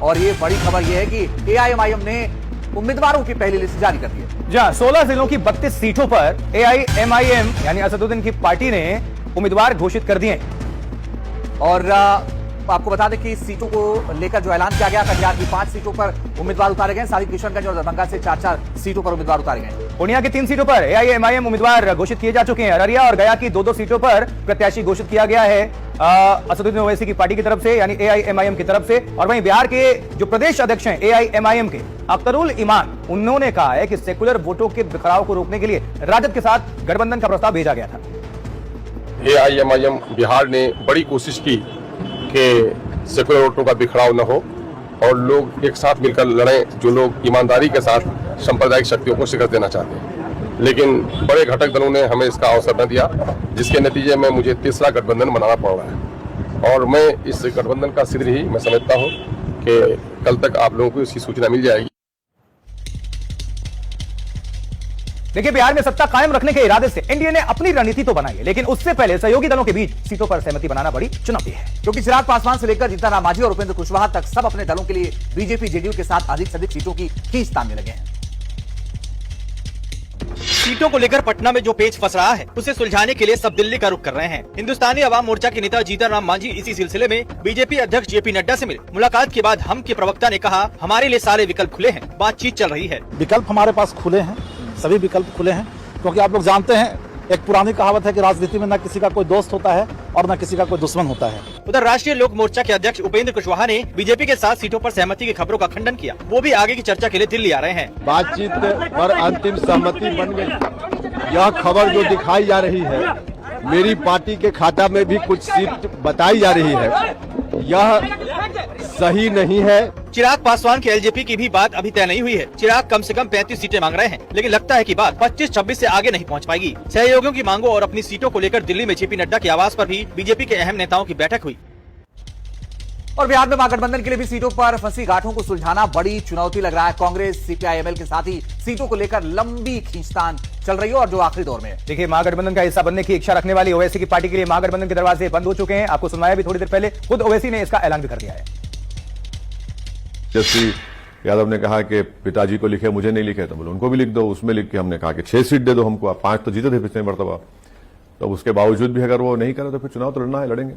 और ये बड़ी खबर ये है कि एआईएमआईएम ने उम्मीदवारों की पहली लिस्ट जारी कर दी है। जहां 16 जिलों की 32 सीटों पर एआईएमआईएम यानी असदुद्दीन की पार्टी ने उम्मीदवार घोषित कर दिए। और आपको बता दें कि इस सीटों को लेकर जो ऐलान किया गया, कटिहार की 5 सीटों पर उम्मीदवार उतारे गए, साथ ही किशनगंज और दरभंगा से 4-4 सीटों पर उम्मीदवार उतारे गए। पूर्णिया की 3 सीटों पर एआईएमआईएम उम्मीदवार घोषित किए जा चुके हैं। अररिया और गया की 2-2 सीटों पर प्रत्याशी घोषित किया गया है असदुद्दीन ओवैसी की पार्टी की तरफ से यानी एआईएमआईएम की तरफ से। और वहीं बिहार के जो प्रदेश अध्यक्ष हैं एआईएमआईएम के अख्तरुल ईमान, उन्होंने कहा है कि सेकुलर वोटों के बिखराव को रोकने के लिए राजद के साथ गठबंधन का प्रस्ताव भेजा गया था। एआईएमआईएम बिहार ने बड़ी कोशिश की कि सेकुलर वोटों का बिखराव न हो और लोग एक साथ मिलकर लड़ें, जो लोग ईमानदारी के साथ सांप्रदायिक शक्तियों को शिकस्त देना चाहते हैं। लेकिन बड़े घटक दलों ने हमें इसका अवसर न दिया, जिसके नतीजे में मुझे तीसरा गठबंधन बनाना पड़ रहा है। और मैं इस गठबंधन का शीघ्र ही मैं समझता हूँ कि कल तक आप लोगों को इसकी सूचना मिल जाएगी। देखिए, बिहार में सत्ता कायम रखने के इरादे से एनडीए ने अपनी रणनीति तो बनाई है, लेकिन उससे पहले सहयोगी दलों के बीच सीटों पर सहमति बनाना बड़ी चुनौती है। क्योंकि चिराग पासवान से लेकर जीतन राम मांझी और उपेंद्र कुशवाहा तक सब अपने दलों के लिए बीजेपी जेडीयू के साथ अधिक से अधिक सीटों की खींच तानने लगे हैं। सीटों को लेकर पटना में जो पेच फंस रहा है, उसे सुलझाने के लिए सब दिल्ली का रुख कर रहे हैं। हिंदुस्तानी अवाम मोर्चा के नेता जीतन राम मांझी इसी सिलसिले में बीजेपी अध्यक्ष जेपी नड्डा से मिले। मुलाकात के बाद हम के प्रवक्ता ने कहा, हमारे लिए सारे विकल्प खुले हैं, बातचीत चल रही है। विकल्प हमारे पास खुले हैं, सभी विकल्प खुले हैं, क्योंकि आप लोग जानते हैं एक पुरानी कहावत है कि राजनीति में न किसी का कोई दोस्त होता है और न किसी का कोई दुश्मन होता है। उधर राष्ट्रीय लोक मोर्चा के अध्यक्ष उपेंद्र कुशवाहा ने बीजेपी के साथ सीटों पर सहमति की खबरों का खंडन किया। वो भी आगे की चर्चा के लिए दिल्ली आ रहे हैं। बातचीत पर अंतिम सहमति बन गई। यह खबर जो दिखाई जा रही है, मेरी पार्टी के खाता में भी कुछ सीट बताई जा रही है, यह सही नहीं है। चिराग पासवान के एलजेपी की भी बात अभी तय नहीं हुई है। चिराग कम से कम 35 सीटें मांग रहे हैं, लेकिन लगता है कि बात 25-26 से आगे नहीं पहुंच पाएगी। सहयोगियों की मांगों और अपनी सीटों को लेकर दिल्ली में जेपी नड्डा के आवास पर भी बीजेपी के अहम नेताओं की बैठक हुई। और बिहार में महागठबंधन के लिए भी सीटों पर फंसी गांठों को सुलझाना बड़ी चुनौती लग रहा है। कांग्रेस, सीपीआई-एमएल के साथ ही सीटों को लेकर लंबी खींचतान चल रही है और जो आखिरी दौर में है। देखिए, महागठबंधन का हिस्सा बनने की इच्छा रखने वाली ओवैसी की पार्टी के लिए महागठबंधन के दरवाजे बंद हो चुके हैं। आपको सुनवाया भी थोड़ी देर पहले, खुद ओवैसी ने इसका ऐलान भी कर दिया है। तेजस्वी यादव ने कहा कि पिताजी को लिखे, मुझे नहीं लिखे, तो बोले उनको भी लिख दो। उसमें लिख के हमने कहा कि 6 सीट दे दो हमको, आप 5 तो जीते थे पिछले मरतबा। तो उसके बावजूद भी अगर वो नहीं करे तो फिर चुनाव तो लड़ना है, लड़ेंगे।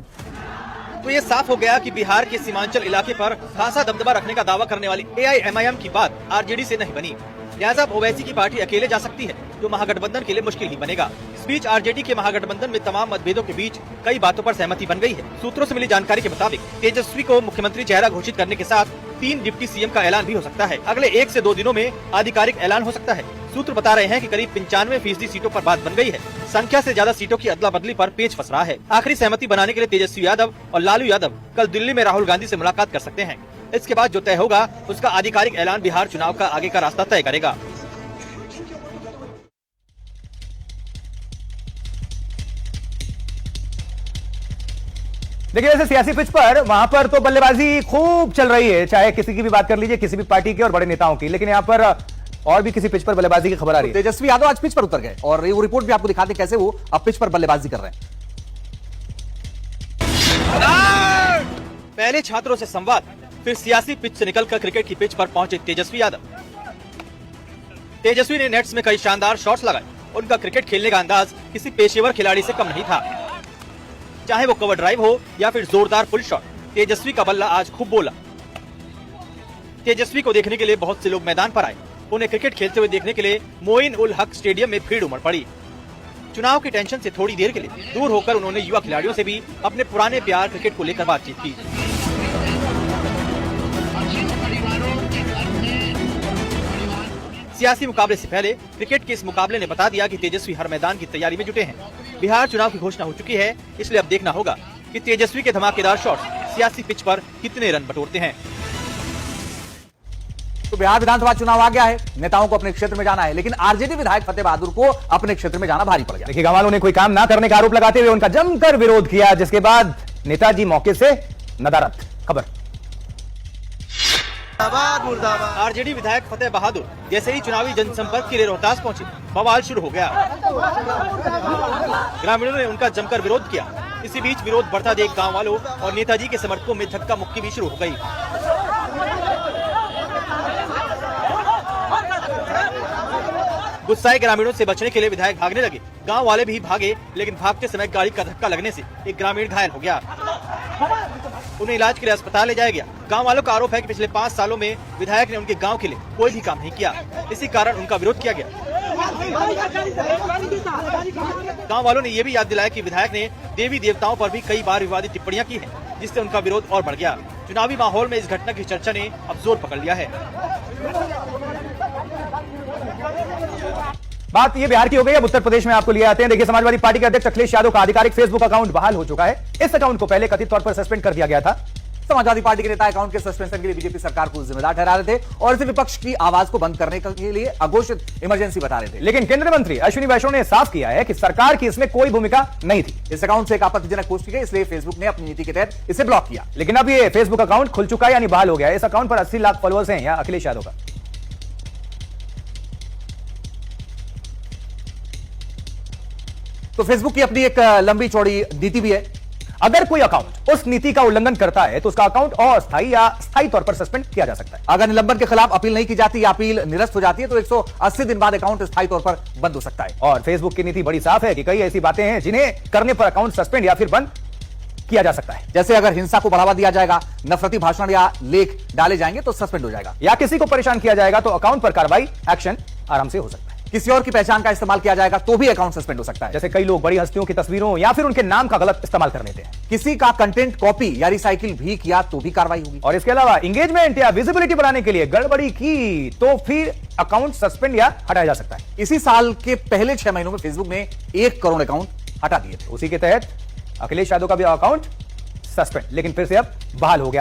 तो ये साफ हो गया कि बिहार के सीमांचल इलाके पर खासा दबदबा रखने का दावा करने वाली एआईएमआईएम की बात आरजेडी से नहीं बनी। लिहाजा ओवैसी की पार्टी अकेले जा सकती है, जो महागठबंधन के लिए मुश्किल ही बनेगा। इस बीच आरजेडी के महागठबंधन में तमाम मतभेदों के बीच कई बातों पर सहमति बन गई है। सूत्रों से मिली जानकारी के मुताबिक तेजस्वी को मुख्यमंत्री चेहरा घोषित करने के साथ 3 डिप्टी सीएम का ऐलान भी हो सकता है। अगले 1 से 2 दिनों में आधिकारिक ऐलान हो सकता है। सूत्र बता रहे हैं कि करीब 95% सीटों पर बात बन गई है। संख्या से ज्यादा सीटों की अदला बदली पर पेच फंस रहा है। आखिरी सहमति बनाने के लिए तेजस्वी यादव और लालू यादव कल दिल्ली में राहुल गांधी से मुलाकात कर सकते हैं। इसके बाद जो तय होगा, उसका आधिकारिक ऐलान बिहार चुनाव का आगे का रास्ता तय करेगा। देखिए, वैसे सियासी पिच पर वहां पर तो बल्लेबाजी खूब चल रही है, चाहे किसी की भी बात कर लीजिए, किसी भी पार्टी की और बड़े नेताओं की। लेकिन यहाँ पर और भी किसी पिच पर बल्लेबाजी की खबर आ रही है। तेजस्वी यादव आज पिच पर उतर गए और वो रिपोर्ट भी आपको दिखाते हैं कैसे वो अब पिच पर बल्लेबाजी कर रहे हैं। पहले छात्रों से संवाद, फिर सियासी पिच से निकलकर क्रिकेट की पिच पर पहुंचे तेजस्वी यादव। तेजस्वी ने नेट्स में कई शानदार शॉट्स लगाए। उनका क्रिकेट खेलने का अंदाज किसी पेशेवर खिलाड़ी से कम नहीं था, चाहे वो कवर ड्राइव हो या फिर जोरदार फुल शॉट। तेजस्वी का बल्ला आज खूब बोला। तेजस्वी को देखने के लिए बहुत से लोग मैदान पर आए। उन्हें क्रिकेट खेलते हुए देखने के लिए मोइन उल हक स्टेडियम में भीड़ उमड़ पड़ी। चुनाव की टेंशन से थोड़ी देर के लिए दूर होकर उन्होंने युवा खिलाड़ियों से भी अपने पुराने प्यार क्रिकेट को लेकर बातचीत की। सियासी मुकाबले से पहले क्रिकेट के इस मुकाबले ने बता दिया कि तेजस्वी हर मैदान की तैयारी में जुटे हैं। बिहार चुनाव की घोषणा हो चुकी है, इसलिए अब देखना होगा कि तेजस्वी के धमाकेदार शॉट्स सियासी पिच पर कितने रन बटोरते हैं। तो बिहार विधानसभा चुनाव आ गया है, नेताओं को अपने क्षेत्र में जाना है, लेकिन आरजेडी विधायक फतेह बहादुर को अपने क्षेत्र में जाना भारी पड़ गया। देखिए, गवालों ने कोई काम ना करने का आरोप लगाते हुए उनका जमकर विरोध किया, जिसके बाद नेताजी मौके से नदारद। खबर आरजेडी विधायक फतेह बहादुर जैसे ही चुनावी जनसंपर्क के लिए रोहतास पहुंचे, बवाल शुरू हो गया। ग्रामीणों ने उनका जमकर विरोध किया। इसी बीच विरोध बढ़ता देख गांव वालों और नेताजी के समर्थकों में धक्का मुक्की भी शुरू हो गई। गुस्साए ग्रामीणों से बचने के लिए विधायक भागने लगे। गांव वाले भी भागे, लेकिन भागते समय गाड़ी का धक्का लगने से एक ग्रामीण घायल हो गया। उन्हें इलाज के लिए अस्पताल ले जाया गया। गांव वालों का आरोप है कि पिछले 5 सालों में विधायक ने उनके गांव के लिए कोई भी काम नहीं किया। इसी कारण उनका विरोध किया गया। गांव वालों ने यह भी याद दिलाया कि विधायक ने देवी देवताओं पर भी कई बार विवादित टिप्पणियां की हैं, जिससे उनका विरोध और बढ़ गया। चुनावी माहौल में इस घटना की चर्चा ने अब जोर पकड़ लिया है। बात ये बिहार की हो गई। अब उत्तर प्रदेश में आपको लिए आते हैं। देखिए, समाजवादी पार्टी के अध्यक्ष अखिलेश यादव का आधिकारिक फेसबुक अकाउंट बहाल हो चुका है। इस अकाउंट को पहले कथित तौर पर सस्पेंड कर दिया गया था। समाजवादी पार्टी के नेता अकाउंट के सस्पेंशन के लिए बीजेपी सरकार को जिम्मेदार ठहरा रहे थे और इसे विपक्ष की आवाज को बंद करने के लिए अघोषित इमरजेंसी बता रहे थे। लेकिन केंद्रीय मंत्री अश्विनी वैष्णव ने साफ किया है कि सरकार की इसमें कोई भूमिका नहीं थी। इस अकाउंट से एक आपत्तिजनक पोस्ट की गई, इसलिए फेसबुक ने अपनी नीति के तहत इसे ब्लॉक किया। लेकिन अब ये फेसबुक अकाउंट खुल चुका है, यानी बहाल हो गया है। इस अकाउंट पर 80 लाख फॉलोअर्स हैं या अखिलेश यादव का। तो फेसबुक की अपनी एक लंबी चौड़ी नीति भी है। अगर कोई अकाउंट उस नीति का उल्लंघन करता है तो उसका अकाउंट अस्थायी या स्थायी तौर पर सस्पेंड किया जा सकता है। अगर निलंबन के खिलाफ अपील नहीं की जाती या अपील निरस्त हो जाती है तो 180 दिन बाद अकाउंट स्थायी तौर पर बंद हो सकता है। और फेसबुक की नीति बड़ी साफ है कि कई ऐसी बातें हैं जिन्हें करने पर अकाउंट सस्पेंड या फिर बंद किया जा सकता है। जैसे अगर हिंसा को बढ़ावा दिया जाएगा, नफरती भाषण या लेख डाले जाएंगे तो सस्पेंड हो जाएगा, या किसी को परेशान किया जाएगा तो अकाउंट पर कार्रवाई एक्शन आराम से हो सकता है। किसी और की पहचान का इस्तेमाल किया जाएगा तो भी अकाउंट सस्पेंड हो सकता है। जैसे कई लोग बड़ी हस्तियों की तस्वीरों या फिर उनके नाम का गलत इस्तेमाल कर लेते हैं। किसी का कंटेंट कॉपी या रिसाइकिल भी किया तो भी कार्रवाई होगी। और इसके अलावा एंगेजमेंट या विजिबिलिटी बढ़ाने के लिए गड़बड़ी की तो फिर अकाउंट सस्पेंड या हटाया जा सकता है। इसी साल के पहले 6 महीनों में फेसबुक ने 1 करोड़ अकाउंट हटा दिए थे। उसी के तहत अखिलेश यादव का भी अकाउंट सस्पेंड, लेकिन फिर से अब बहाल हो गया।